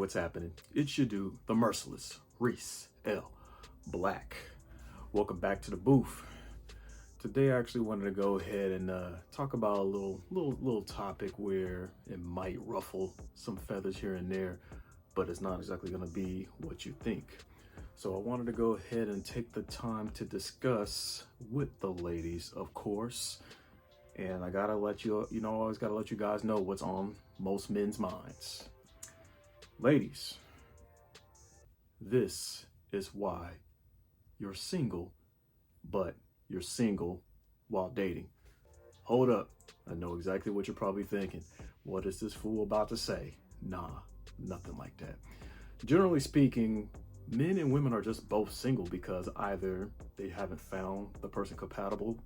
what's happening? It's your dude, the merciless Reece L. Black. Welcome back to the booth. Today I actually wanted to go ahead and talk about a little topic where it might ruffle some feathers here and there, but it's not exactly going to be what you think. So I wanted to go ahead and take the time to discuss with the ladies, of course. And I gotta let I always gotta let you guys know what's on most men's minds. Ladies, this is why you're single, but you're single while dating. Hold up, I know exactly what you're probably thinking. What is this fool about to say? Nah, nothing like that. Generally speaking, men and women are just both single because either they haven't found the person compatible,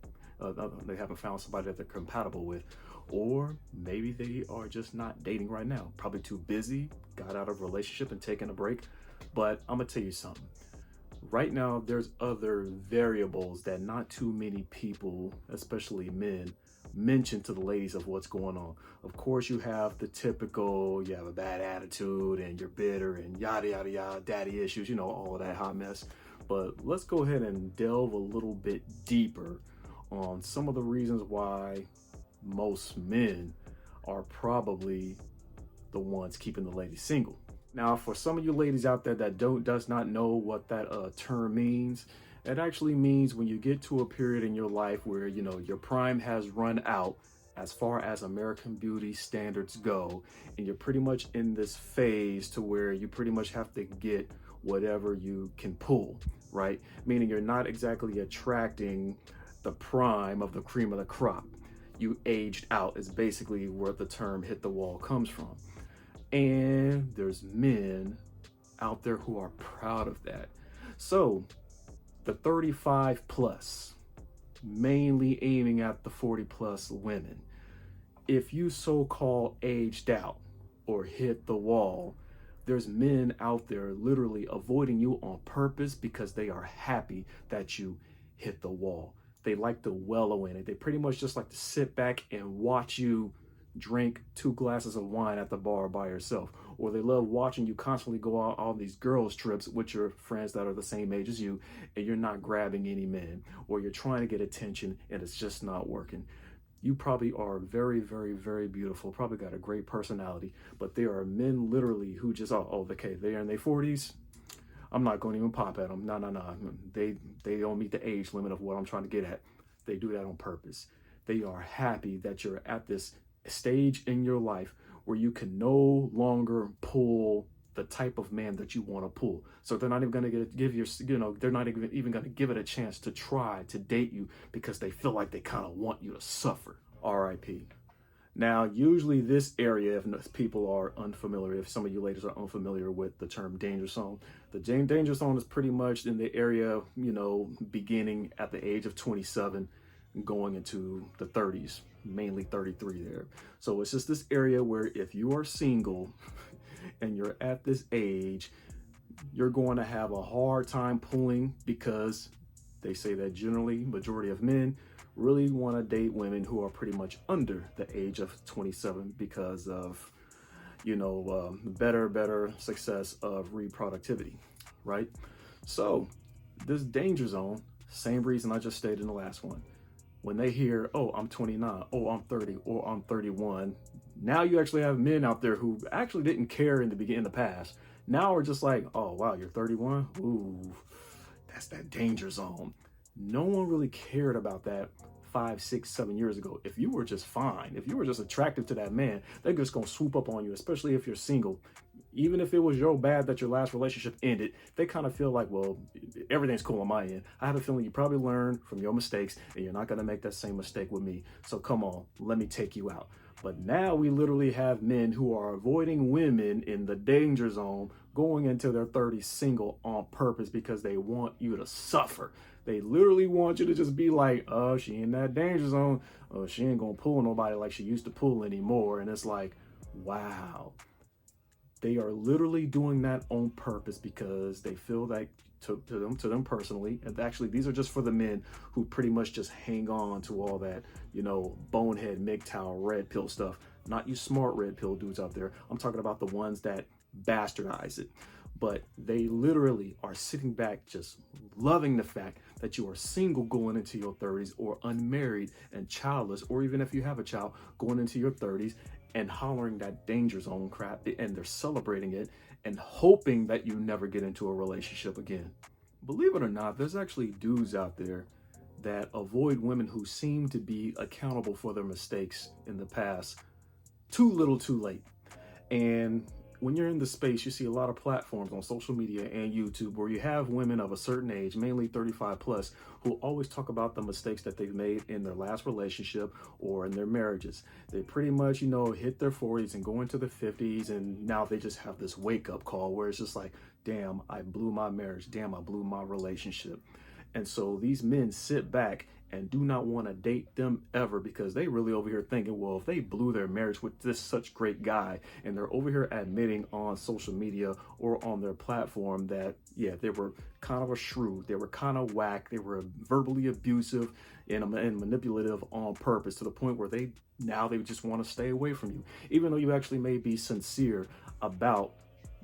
they haven't found somebody that they're compatible with, or maybe they are just not dating right now. Probably too busy, got out of a relationship and taking a break. But I'm gonna tell you something. Right now, there's other variables that not too many people, especially men, mention to the ladies of what's going on. Of course, you have the typical, you have a bad attitude and you're bitter and yada, yada, yada, daddy issues, all of that hot mess. But let's go ahead and delve a little bit deeper on some of the reasons why most men are probably the ones keeping the ladies single. Now, for some of you ladies out there that does not know what that term means, it actually means when you get to a period in your life where, your prime has run out as far as American Beauty standards go, and you're pretty much in this phase to where you pretty much have to get whatever you can pull, right? Meaning you're not exactly attracting the prime of the cream of the crop. You aged out is basically where the term hit the wall comes from. And there's men out there who are proud of that. So the 35 plus, mainly aiming at the 40 plus women, if you so-called aged out or hit the wall, there's men out there literally avoiding you on purpose because they are happy that you hit the wall. They like to wallow in it. They pretty much just like to sit back and watch you drink 2 glasses of wine at the bar by yourself. Or they love watching you constantly go out on these girls trips with your friends that are the same age as you, and you're not grabbing any men, or you're trying to get attention and it's just not working. You probably are very, very, very beautiful, probably got a great personality, but there are men literally who just, okay, they're in their 40s. I'm not going to even pop at them. No. They don't meet the age limit of what I'm trying to get at. They do that on purpose. They are happy that you're at this stage in your life where you can no longer pull the type of man that you want to pull. So they're not even going to they're not even going to give it a chance to try to date you because they feel like they kind of want you to suffer. RIP. Now, usually this area, if people are unfamiliar, if some of you ladies are unfamiliar with the term danger zone, the danger zone is pretty much in the area, beginning at the age of 27, going into the 30s, mainly 33 there. So it's just this area where if you are single and you're at this age, you're going to have a hard time pulling because they say that generally majority of men really want to date women who are pretty much under the age of 27 because of, better success of reproductivity, right? So this danger zone, same reason I just stated in the last one. When they hear, oh, I'm 29, oh, I'm 30, or I'm 31, now you actually have men out there who actually didn't care in the past. Now are just like, oh, wow, you're 31? Ooh, that's that danger zone. No one really cared about that 5, 6, 7 years ago. If you were just fine, if you were just attractive to that man, they're just gonna swoop up on you, especially if you're single. Even if it was your bad that your last relationship ended, they kind of feel like, well, everything's cool on my end. I have a feeling you probably learned from your mistakes and you're not gonna make that same mistake with me. So come on, let me take you out. But now we literally have men who are avoiding women in the danger zone, going into their 30s single on purpose because they want you to suffer. They literally want you to just be like, oh, she in that danger zone. Oh, she ain't gonna pull nobody like she used to pull anymore. And it's like, wow. They are literally doing that on purpose because they feel like to them personally. And actually, these are just for the men who pretty much just hang on to all that, bonehead, MGTOW, red pill stuff. Not you smart red pill dudes out there. I'm talking about the ones that bastardize it. But they literally are sitting back just loving the fact that you are single going into your 30s, or unmarried and childless, or even if you have a child going into your 30s, and hollering that danger zone crap, and they're celebrating it and hoping that you never get into a relationship again. Believe it or not, there's actually dudes out there that avoid women who seem to be accountable for their mistakes in the past too little too late. And when you're in the space, you see a lot of platforms on social media and YouTube where you have women of a certain age, mainly 35 plus, who always talk about the mistakes that they've made in their last relationship or in their marriages. They pretty much, hit their 40s and go into their 50s, and now they just have this wake up call where it's just like, damn, I blew my marriage. Damn, I blew my relationship. And so these men sit back and do not want to date them ever, because they really over here thinking, well, if they blew their marriage with this such great guy, and they're over here admitting on social media or on their platform that, yeah, they were kind of a shrew, they were kind of whack, they were verbally abusive and manipulative on purpose, to the point where they just want to stay away from you, even though you actually may be sincere about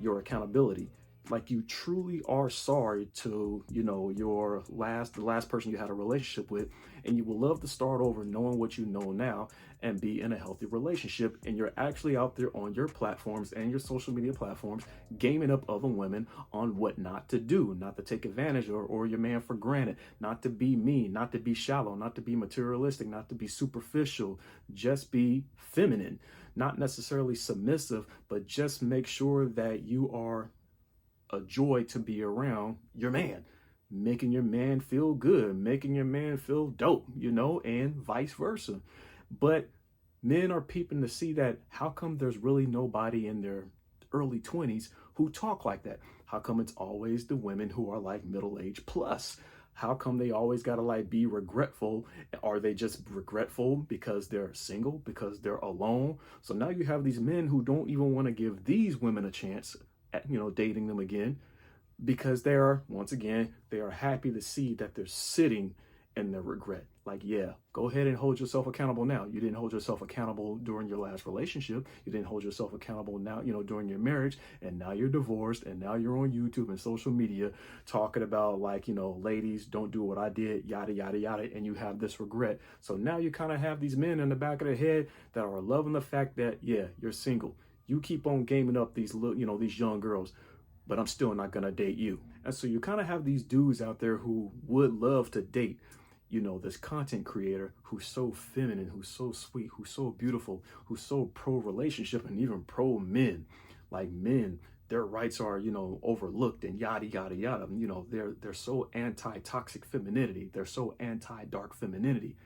your accountability. Like, you truly are sorry to, the last person you had a relationship with, and you will love to start over knowing what you know now and be in a healthy relationship. And you're actually out there on your platforms and your social media platforms gaming up other women on what not to do, not to take advantage or your man for granted, not to be mean, not to be shallow, not to be materialistic, not to be superficial, just be feminine, not necessarily submissive, but just make sure that you are a joy to be around your man, making your man feel good, making your man feel dope, and vice versa. But men are peeping to see that, how come there's really nobody in their early 20s who talk like that? How come it's always the women who are like middle-aged plus? How come they always gotta be regretful? Are they just regretful because they're single, because they're alone? So now you have these men who don't even want to give these women a chance at, dating them again, because they are happy to see that they're sitting in their regret. Like, yeah, go ahead and hold yourself accountable now. You didn't hold yourself accountable during your last relationship. You didn't hold yourself accountable now, during your marriage, and now you're divorced, and now you're on YouTube and social media talking about ladies, don't do what I did, yada, yada, yada, and you have this regret. So now you kind of have these men in the back of their head that are loving the fact that, yeah, you're single. You keep on gaming up these these young girls, but I'm still not gonna date you. And so you kind of have these dudes out there who would love to date, this content creator who's so feminine, who's so sweet, who's so beautiful, who's so pro relationship and even pro men. Like, men, their rights are, overlooked and yada, yada, yada. They're so anti-toxic femininity. They're so anti-dark femininity.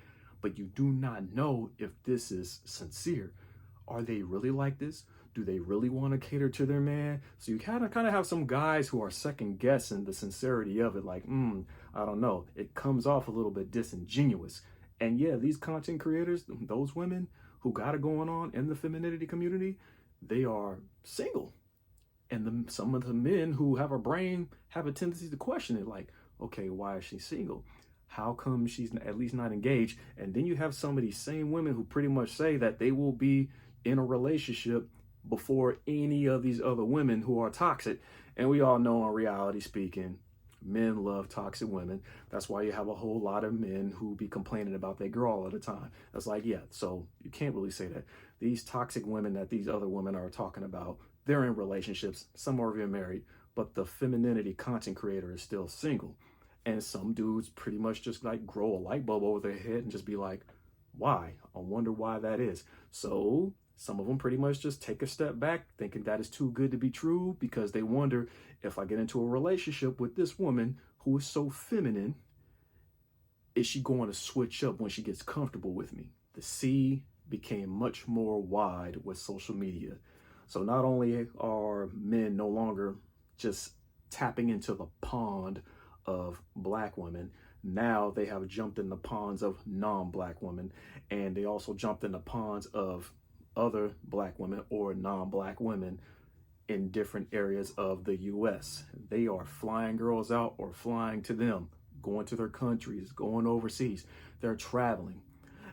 But you do not know if this is sincere. Are they really like this? Do they really want to cater to their man? So you kind of have some guys who are second guessing the sincerity of it. Like, I don't know. It comes off a little bit disingenuous. And yeah, these content creators, those women who got it going on in the femininity community, they are single. And some of the men who have a brain have a tendency to question it. Like, okay, why is she single? How come she's at least not engaged? And then you have some of these same women who pretty much say that they will be in a relationship before any of these other women who are toxic. And we all know, on reality speaking, men love toxic women. That's why you have a whole lot of men who be complaining about their girl all the time. That's like, yeah, so you can't really say that. These toxic women that these other women are talking about, they're in relationships, some are even married, but the femininity content creator is still single. And some dudes pretty much just grow a light bulb over their head and just be like, why? I wonder why that is. So some of them pretty much just take a step back, thinking that is too good to be true, because they wonder, if I get into a relationship with this woman who is so feminine, is she going to switch up when she gets comfortable with me? The sea became much more wide with social media. So not only are men no longer just tapping into the pond of Black women, now they have jumped in the ponds of non-Black women, and they also jumped in the ponds of other Black women or non-Black women in different areas of the US. They are flying girls out or flying to them, going to their countries, going overseas. They're traveling.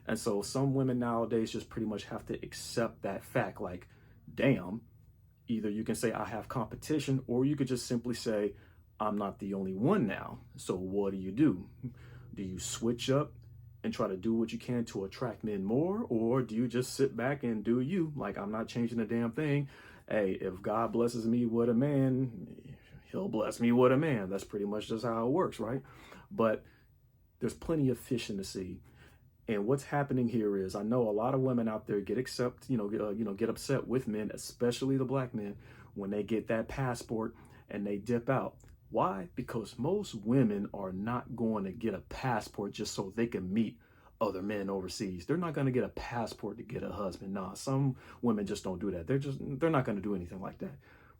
And so some women nowadays just pretty much have to accept that fact. Like, damn, either you can say I have competition, or you could just simply say, I'm not the only one now. So what do? Do you switch up and try to do what you can to attract men more? Or do you just sit back and do you? Like, I'm not changing a damn thing. Hey, if God blesses me with a man, he'll bless me with a man. That's pretty much just how it works, right? But there's plenty of fish in the sea. And what's happening here is, I know a lot of women out there get upset with men, especially the black men, when they get that passport and they dip out. Why? Because most women are not going to get a passport just so they can meet other men overseas. They're not going to get a passport to get a husband. Nah, some women just don't do that. They're not going to do anything like that.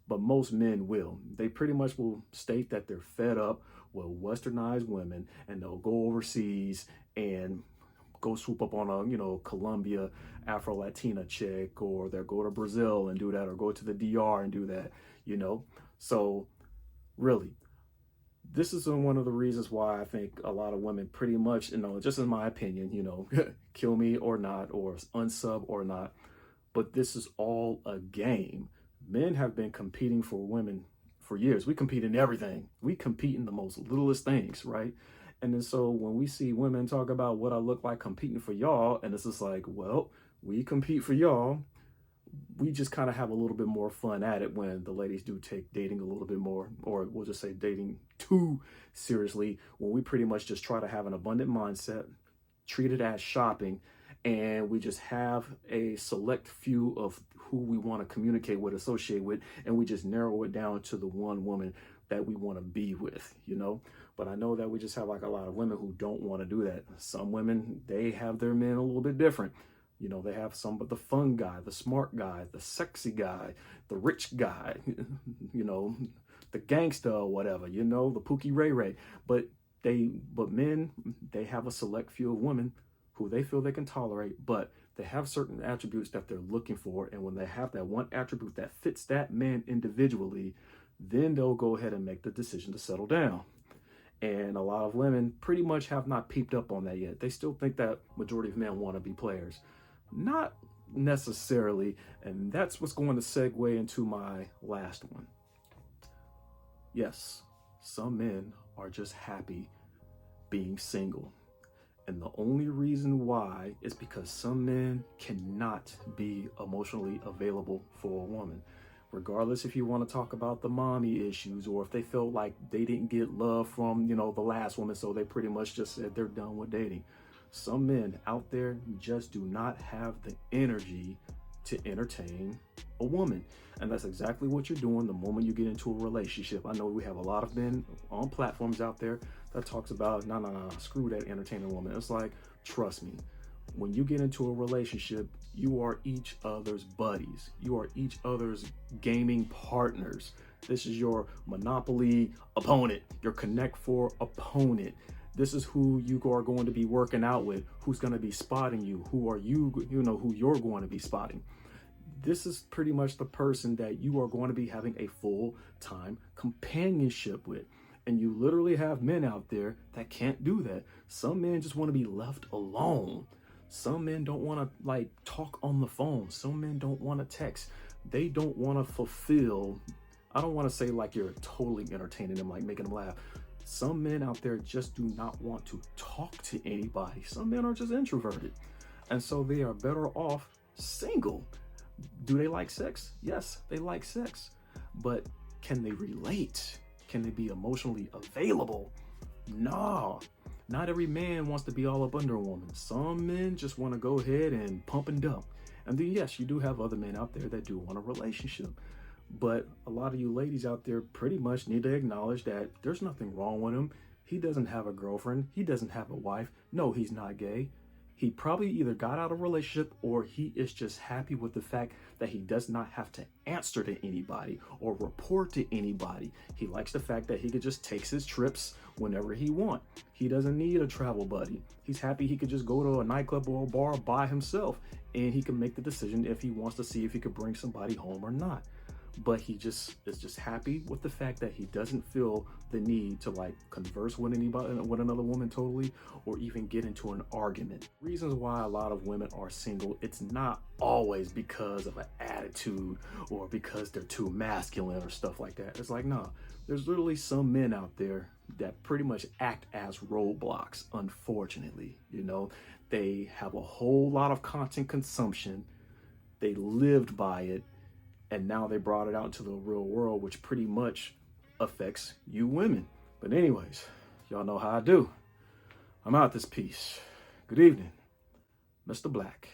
But most men will. They pretty much will state that they're fed up with westernized women, and they'll go overseas and go swoop up on a, Colombia Afro-Latina chick, or they'll go to Brazil and do that, or go to the DR and do that, So really, this is one of the reasons why I think a lot of women pretty much, just in my opinion, kill me or not, or unsub or not, but this is all a game. Men have been competing for women for years. We compete in everything. We compete in the most littlest things, right? And then so when we see women talk about what I look like competing for y'all, and it's just like, well, we compete for y'all. We just kind of have a little bit more fun at it when the ladies do take dating a little bit more, or we'll just say dating too seriously, when we pretty much just try to have an abundant mindset, treat it as shopping, and we just have a select few of who we want to communicate with, associate with, and we just narrow it down to the one woman that we want to be with, But I know that we just have like a lot of women who don't want to do that. Some women, they have their men a little bit different. They have some but the fun guy, the smart guy, the sexy guy, the rich guy, the gangster or whatever, the Pookie Ray Ray. But men, they have a select few of women who they feel they can tolerate, but they have certain attributes that they're looking for. And when they have that one attribute that fits that man individually, then they'll go ahead and make the decision to settle down. And a lot of women pretty much have not peeped up on that yet. They still think that majority of men want to be players. Not necessarily. And that's what's going to segue into my last one. Yes, some men are just happy being single. And the only reason why is because some men cannot be emotionally available for a woman. Regardless if you want to talk about the mommy issues, or if they felt like they didn't get love from, the last woman, so they pretty much just said they're done with dating. Some men out there just do not have the energy to entertain a woman. And that's exactly what you're doing the moment you get into a relationship. I know we have a lot of men on platforms out there that talks about, no, screw that entertaining woman. It's like, trust me, when you get into a relationship, you are each other's buddies. You are each other's gaming partners. This is your Monopoly opponent, your Connect Four opponent. This is who you are going to be working out with, who's going to be spotting you, who are you, who you're going to be spotting. This is pretty much the person that you are going to be having a full-time companionship with. And you literally have men out there that can't do that. Some men just want to be left alone. Some men don't want to talk on the phone. Some men don't want to text. They don't want to fulfill. I don't want to say like you're totally entertaining them, like making them laugh. Some men out there just do not want to talk to anybody. Some men are just introverted. And so they are better off single. Do they like sex? Yes, they like sex. But can they relate? Can they be emotionally available? No. Not every man wants to be all up under a woman. Some men just want to go ahead and pump and dump. And then, yes, you do have other men out there that do want a relationship. But a lot of you ladies out there pretty much need to acknowledge that there's nothing wrong with him. He doesn't have a girlfriend. He doesn't have a wife. No, he's not gay. He probably either got out of a relationship, or he is just happy with the fact that he does not have to answer to anybody or report to anybody. He likes the fact that he could just take his trips whenever he wants. He doesn't need a travel buddy. He's happy he could just go to a nightclub or a bar by himself, and he can make the decision if he wants to see if he could bring somebody home or not. but he just is just happy with the fact that he doesn't feel the need to like converse with another woman totally, or even get into an argument. Reasons why a lot of women are single, it's not always because of an attitude or because they're too masculine or stuff like that. It's like, nah, there's literally some men out there that pretty much act as roadblocks, unfortunately. You know, they have a whole lot of content consumption, they lived by it, and now they brought it out into the real world, which pretty much affects you women. But anyways, y'all know how I do. I'm out this piece. Good evening, Mr. Black.